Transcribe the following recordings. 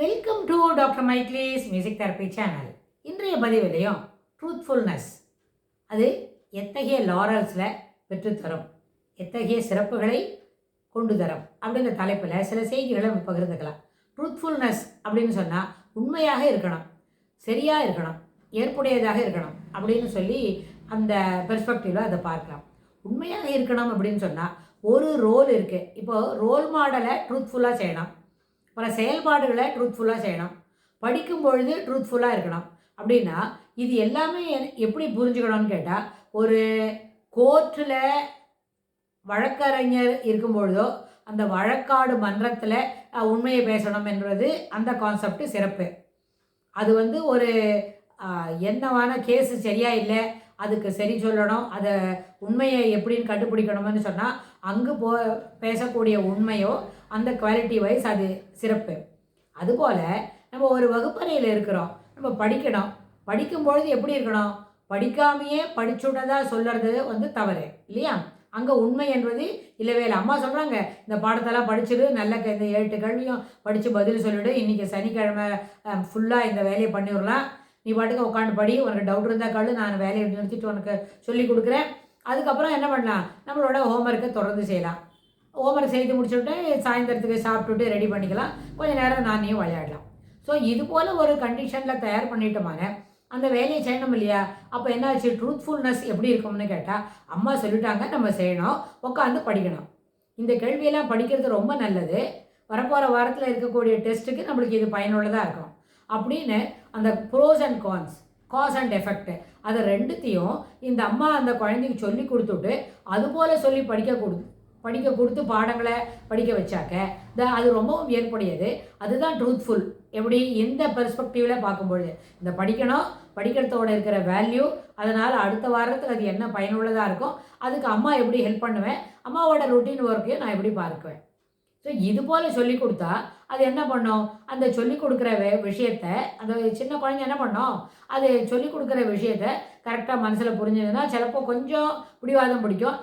Welcome to doctor மைக்லீஸ் music therapy channel. இன்றைய பதிவிலையும் ட்ரூத்ஃபுல்னஸ் அது எத்தகைய லாரல்ஸில் பெற்றுத்தரும், எத்தகைய சிறப்புகளை கொண்டு தரும் அப்படிங்கிற தலைப்பில் சில செய்திகளை நம்ம பகிர்ந்துக்கலாம். ட்ரூத்ஃபுல்னஸ் அப்படின்னு சொன்னால் உண்மையாக இருக்கணும், சரியாக இருக்கணும், ஏற்புடையதாக இருக்கணும் அப்படின்னு சொல்லி அந்த பெர்ஸ்பெக்டிவில் அதை பார்க்கலாம். உண்மையாக இருக்கணும் அப்படின்னு சொன்னால் ஒரு ரோல் இருக்குது. இப்போது ரோல் மாடலை ட்ரூத்ஃபுல்லாக செய்யணும், பல செயல்பாடுகளை ட்ரூத்ஃபுல்லாக செய்யணும், படிக்கும் பொழுது ட்ரூத்ஃபுல்லாக இருக்கணும். அப்படின்னா இது எல்லாமே எப்படி புரிஞ்சுக்கணும்னு கேட்டால், ஒரு கோர்ட்டில் வழக்கறிஞர் இருக்கும் பொழுதோ அந்த வழக்காடு மன்றத்தில் உண்மையை பேசணும் என்பது அந்த கான்செப்ட் சிறப்பு. அது ஒரு என்னவான கேஸு சரியா இல்லை, அதுக்கு சரி சொல்லணும், அதை உண்மையை எப்படின்னு கண்டுபிடிக்கணும்னு சொன்னால் அங்கு பேசக்கூடிய உண்மையோ அந்த குவாலிட்டி வைஸ் அது சிறப்பு. அதுபோல் நம்ம ஒரு வகுப்பறையில் இருக்கிறோம், நம்ம படிக்கணும், படிக்கும்பொழுது எப்படி இருக்கணும், படிக்காமையே படிச்சுட்டதாக சொல்கிறது தவறு இல்லையா? அங்கே உண்மை என்பது இல்லவே இல்லை. அம்மா சொல்கிறாங்க, இந்த பாடத்தெல்லாம் படிச்சுடு, நல்ல இந்த 8 கேள்வியும் படித்து பதில் சொல்லிவிடு, இன்றைக்கி சனிக்கிழமை ஃபுல்லாக இந்த வேலையை பண்ணிவிடலாம், நீ பாட்டுக்கு உட்காந்து படி, உனக்கு டவுட் இருந்தால் காலு, நான் வேலையை நிறுத்திட்டு உனக்கு சொல்லி கொடுக்குறேன். அதுக்கப்புறம் என்ன பண்ணலாம், நம்மளோட ஹோம்ஒர்க்கை தொடர்ந்து செய்யலாம். ஹோம்ஒர்க் செய்து முடிச்சுட்டு சாயந்தரத்துக்கு சாப்பிட்டுட்டு ரெடி பண்ணிக்கலாம், கொஞ்சம் நேரம் நானேயும் விளையாடலாம். ஸோ இது போல் ஒரு கண்டிஷனில் தயார் பண்ணிட்டோமான அந்த வேலையை செய்யணும் இல்லையா? அப்போ என்னாச்சு, ட்ரூத்ஃபுல்னஸ் எப்படி இருக்கும்னு கேட்டால், அம்மா சொல்லிட்டாங்க நம்ம செய்யணும், உட்காந்து படிக்கணும். இந்த கேள்வியெல்லாம் படிக்கிறது ரொம்ப நல்லது, வரப்போகிற வாரத்தில் இருக்கக்கூடிய டெஸ்ட்டுக்கு நம்மளுக்கு இது பயனுள்ளதாக இருக்கும் அப்படின்னு அந்த pros and cause and effect அதை ரெண்டுத்தையும் இந்த அம்மா அந்த குழந்தைக்கு சொல்லி கொடுத்துட்டு அதுபோல் சொல்லி படிக்க கொடுத்து பாடங்களை படிக்க வச்சாக்க அது ரொம்பவும் ஏற்புடையது. அதுதான் ட்ரூத்ஃபுல். எப்படி இந்த பெர்ஸ்பெக்டிவில் பார்க்கும்பொழுது இந்த படிக்கிறதோட இருக்கிற வேல்யூ, அதனால் அடுத்த வாரத்துக்கு அது என்ன பயனுள்ளதாக இருக்கும், அதுக்கு அம்மா எப்படி ஹெல்ப் பண்ணுவேன், அம்மாவோட ரொட்டீன் ஒர்க்கையும் நான் எப்படி பார்க்குவேன். ஸோ இது போல் சொல்லி கொடுத்தா அது என்ன பண்ணும், அந்த சொல்லிக் கொடுக்குற விஷயத்தை அந்த சின்ன குழந்தை என்ன பண்ணோம், அது சொல்லிக் கொடுக்குற விஷயத்தை கரெக்டாக மனசில் புரிஞ்சதுன்னா சிலப்போ கொஞ்சம் பிடிவாதம் பிடிக்கும்,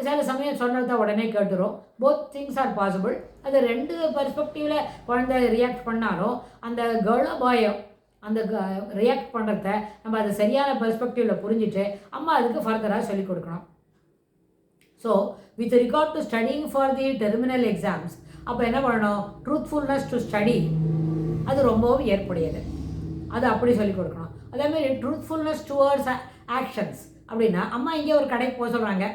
சில சமயம் சொன்னதை உடனே கேட்டுரும். Both things are possible. அது 2 பெர்ஸ்பெக்டிவில் குழந்தை ரியாக்ட் பண்ணாலும் அந்த கேர்ளோ பாயோ அந்த ரியாக்ட் பண்ணுறத நம்ம அதை சரியான பெர்ஸ்பெக்டிவில் புரிஞ்சுட்டு அம்மா அதுக்கு ஃபர்தராக சொல்லிக் கொடுக்கணும். So with regard to studying for the terminal exams அப்போ என்ன பண்ணணும், ட்ரூத்ஃபுல்னஸ் டு ஸ்டடி அது ரொம்பவும் ஏற்புடையது, அது அப்படி சொல்லிக் கொடுக்கணும். அதேமாதிரி ட்ரூத்ஃபுல்னஸ் டுவர்ட்ஸ் ஆக்ஷன்ஸ் அப்படின்னா, அம்மா இங்கே ஒரு கடைக்கு போக சொல்கிறாங்க,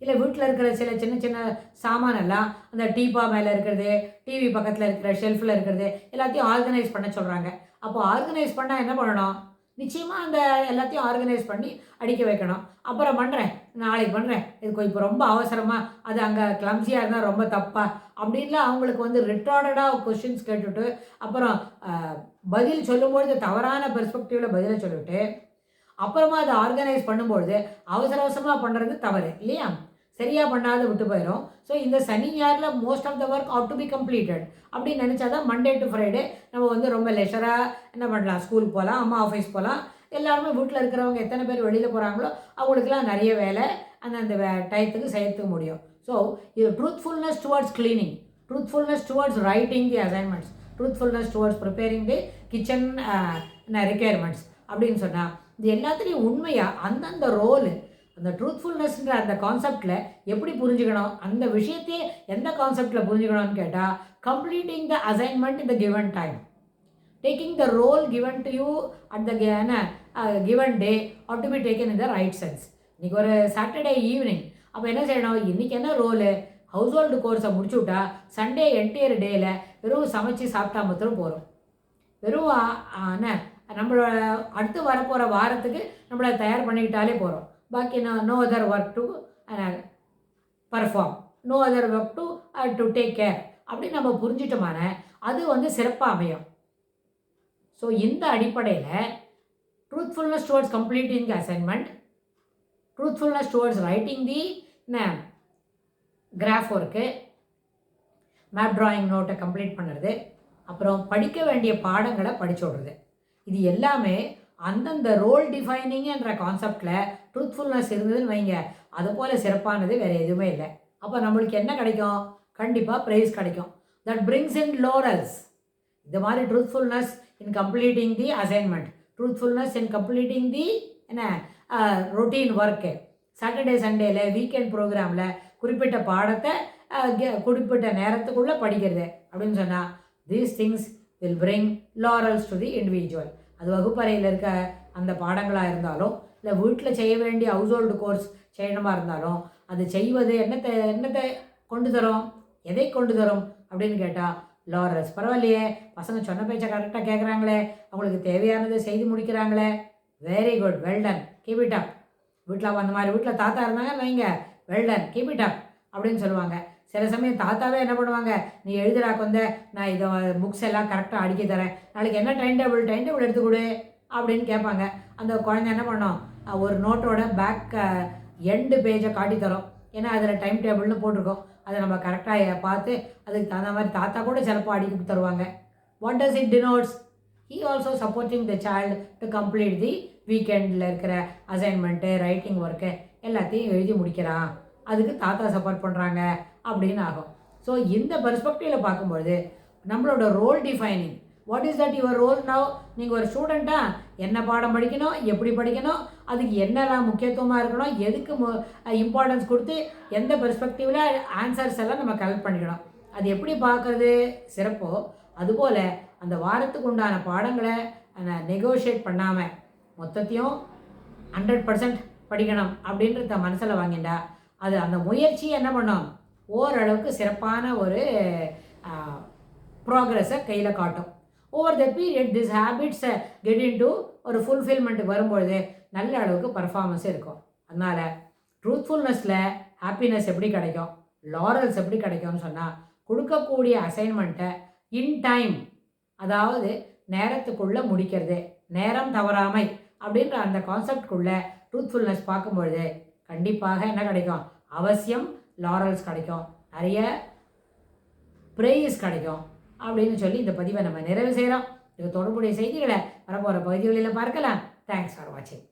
இல்லை வீட்டில் இருக்கிற சில சின்ன சின்ன சாமானெல்லாம் அந்த டீப்பா மேலே இருக்கிறது, டிவி பக்கத்தில் இருக்கிற ஷெல்ஃபில் இருக்கிறது எல்லாத்தையும் ஆர்கனைஸ் பண்ண சொல்கிறாங்க. அப்போ ஆர்கனைஸ் பண்ணால் என்ன பண்ணணும், நிச்சயமாக அந்த எல்லாத்தையும் ஆர்கனைஸ் பண்ணி அடிக்க வைக்கணும். அப்புறம் பண்ணுறேன், நாளைக்கு பண்ணுறேன், இதுக்கு இப்போ ரொம்ப அவசரமாக, அது அங்கே கிளம்ஸியாக இருந்தால் ரொம்ப தப்பா அப்படின்லாம் அவங்களுக்கு ரிட்டார்டடாக கொஸ்டின்ஸ் கேட்டுவிட்டு அப்புறம் பதில் சொல்லும்பொழுது தவறான பெர்ஸ்பெக்டிவில் பதிலை சொல்லிவிட்டு அப்புறமா அதை ஆர்கனைஸ் பண்ணும்பொழுது அவசரமாக பண்ணுறது தவறு இல்லையா? சரியாக பண்ணாத விட்டு போயிடும். ஸோ இந்த சனி ஞாயிறில் most of the work out to be completed அப்படின்னு நினச்சா தான் மண்டே டு ஃப்ரைடே நம்ம ரொம்ப லெஷராக என்ன பண்ணலாம், ஸ்கூலுக்கு போகலாம், அம்மா ஆஃபீஸ் போகலாம். எல்லாருமே வீட்டில் இருக்கிறவங்க எத்தனை பேர் வெளியில் போகிறாங்களோ அவங்களுக்குலாம் நிறைய வேலை அந்த டயத்துக்கு செய்யறதுக்கு முடியும். ஸோ இது truthfulness towards cleaning, truthfulness towards writing தி அசைன்மெண்ட்ஸ், ட்ரூத்ஃபுல்னஸ் டுவர்ட்ஸ் ப்ரிப்பேரிங் தி கிச்சன் ரிக்யர்மெண்ட்ஸ் அப்படின்னு சொன்னால் இது எல்லாத்துலேயும் உண்மையாக அந்தந்த ரோலு அந்த ட்ரூத்ஃபுல்னஸ்ன்ற அந்த கான்செப்டில் எப்படி புரிஞ்சுக்கணும், அந்த விஷயத்தையே எந்த கான்செப்டில் புரிஞ்சுக்கணும்னு கேட்டால், completing the assignment in the given time, taking the role given to you at the given day are to be taken in the right sense. இன்றைக்கி ஒரு சாட்டர்டே ஈவினிங் அப்போ என்ன செய்யணும், இன்றைக்கி என்ன ரோலு, ஹவுஸ் ஹோல்டு கோர்ஸை முடிச்சு விட்டா சண்டே என்டையர் டேயில் வெறும் சமைச்சு சாப்பிட்டா மாத்திரம் போகிறோம், வெறும் நம்மளோட அடுத்து வரப்போகிற வாரத்துக்கு நம்மளை தயார் பண்ணிக்கிட்டாலே போகிறோம். பாக்கி no other work to perform, no other work to take care அப்படின்னு நம்ம புரிஞ்சிட்டோமான அது சிறப்பாக அமையும். ஸோ இந்த அடிப்படையில் truthfulness towards completing the assignment, truthfulness towards writing the graph work, map drawing நோட்டை கம்ப்ளீட் பண்ணுறது, அப்புறம் படிக்க வேண்டிய பாடங்களை படிச்சு விடுறது, இது எல்லாமே அந்தந்த ரோல் டிஃபைனிங் என்ற கான்செப்டில் ட்ரூத்ஃபுல்னஸ் இருந்ததுன்னு வைங்க, அது போல் சிறப்பானது வேறு எதுவுமே இல்லை. அப்போ நம்மளுக்கு என்ன கிடைக்கும், கண்டிப்பாக ப்ரைஸ் கிடைக்கும். தட் பிரிங்ஸ் இன் லோரல்ஸ், இந்த மாதிரி truthfulness in completing the assignment, truthfulness in completing தி என்ன ரொட்டீன் ஒர்க்கு, சாட்டர்டே சண்டேல வீக்கெண்ட் ப்ரோக்ராமில் குறிப்பிட்ட பாடத்தை குறிப்பிட்ட நேரத்துக்குள்ளே படிக்கிறது அப்படின்னு சொன்னால் these things will bring laurels to the individual. அது வகுப்பறையில் இருக்க அந்த பாடங்களாக இருந்தாலும் இல்லை வீட்டில் செய்ய வேண்டிய ஹவுஸ் ஹோல்டு கோர்ஸ் செய்யணுமா இருந்தாலும் அது செய்வது என்னத்தை கொண்டு தரும், எதை கொண்டு தரும் அப்படின்னு கேட்டால் லாரல்ஸ். பரவாயில்லையே, பசங்க சொன்ன பேச்சை கரெக்டாக கேட்குறாங்களே, அவங்களுக்கு தேவையானதை செய்து முடிக்கிறாங்களே, very good, well done, keep it up. வீட்டில் அந்த மாதிரி வீட்டில் தாத்தா இருந்தாங்க வைங்க, வெல்டன், கீப் இட் அப் அப்படின்னு சொல்லுவாங்க. சில சமயம் தாத்தாவே என்ன பண்ணுவாங்க, நீ எழுதுறாக்கு வந்து நான் இதை புக்ஸ் எல்லாம் கரெக்டாக அடுக்கி தரேன், நாளைக்கு என்ன டைம் டேபிள் எடுத்து கொடு அப்படின்னு கேட்பாங்க. அந்த குழந்தை என்ன பண்ணோம், ஒரு நோட்டோட பேக் எண்டு பேஜை காட்டி தரோம். ஏன்னா அதில் டைம் டேபிள்னு போட்டிருக்கோம். அதை நம்ம கரெக்டாக பார்த்து அதுக்கு தகுந்த மாதிரி தாத்தா கூட சிலப்போ அடிக்க தருவாங்க. What does it denotes? He also supporting the child to complete தி வீக்கெண்டில் இருக்கிற அசைன்மெண்ட்டு, ரைட்டிங் ஒர்க்கு எல்லாத்தையும் எழுதி முடிக்கிறான், அதுக்கு தாத்தா சப்போர்ட் பண்ணுறாங்க அப்படின்னு ஆகும். ஸோ இந்த பெர்ஸ்பெக்டிவில் பார்க்கும்பொழுது நம்மளோட role defining, what is that your role now? நீங்கள் ஒரு ஸ்டூடெண்ட்டாக என்ன பாடம் படிக்கணும், எப்படி படிக்கணும், அதுக்கு என்னெல்லாம் முக்கியத்துவமாக இருக்கணும், எதுக்கு இம்பார்ட்டன்ஸ் கொடுத்து எந்த பெர்ஸ்பெக்டிவில் ஆன்சர்ஸ் எல்லாம் நம்ம கலெக்ட் பண்ணிக்கணும். அது எப்படி பார்க்குறது சிறப்போ அதுபோல் அந்த வாரத்துக்கு உண்டான பாடங்களை நெகோஷியேட் பண்ணாமல் மொத்தத்தையும் 100% படிக்கணும் அப்படின்றத மனசில் வாங்கிண்டா அது அந்த முயற்சி என்ன பண்ணும், ஓரளவுக்கு சிறப்பான ஒரு ப்ராக்ரஸை கையில் காட்டும். ஓவர் த பீரியட் திஸ் ஹேபிட்ஸை கெட் இன் டு ஒரு ஃபுல்ஃபில்மெண்ட்டுக்கு வரும்பொழுது நல்ல அளவுக்கு பர்ஃபார்மன்ஸ் இருக்கும். அதனால் ட்ரூத்ஃபுல்னஸில் ஹாப்பினஸ் எப்படி கிடைக்கும், லாரல்ஸ் எப்படி கிடைக்கும்னு சொன்னால் கொடுக்கக்கூடிய அசைன்மெண்ட்டை இன் டைம், அதாவது நேரத்துக்குள்ளே முடிக்கிறது, நேரம் தவறாமை அப்படின்ற அந்த கான்செப்டுக்குள்ளே ட்ரூத்ஃபுல்னஸ் பார்க்கும்பொழுது கண்டிப்பாக என்ன கிடைக்கும், அவசியம் லாரல்ஸ் கிடைக்கும், நிறைய ப்ரைஸ் கிடைக்கும் அப்படின்னு சொல்லி இந்த பதிவை நம்ம நிறைவு செய்கிறோம். இது தொடர்புடைய செய்திகளை வரப்போகிற பகுதிகளில் பார்க்கலாம். தேங்க்ஸ் ஃபார் வாட்சிங்.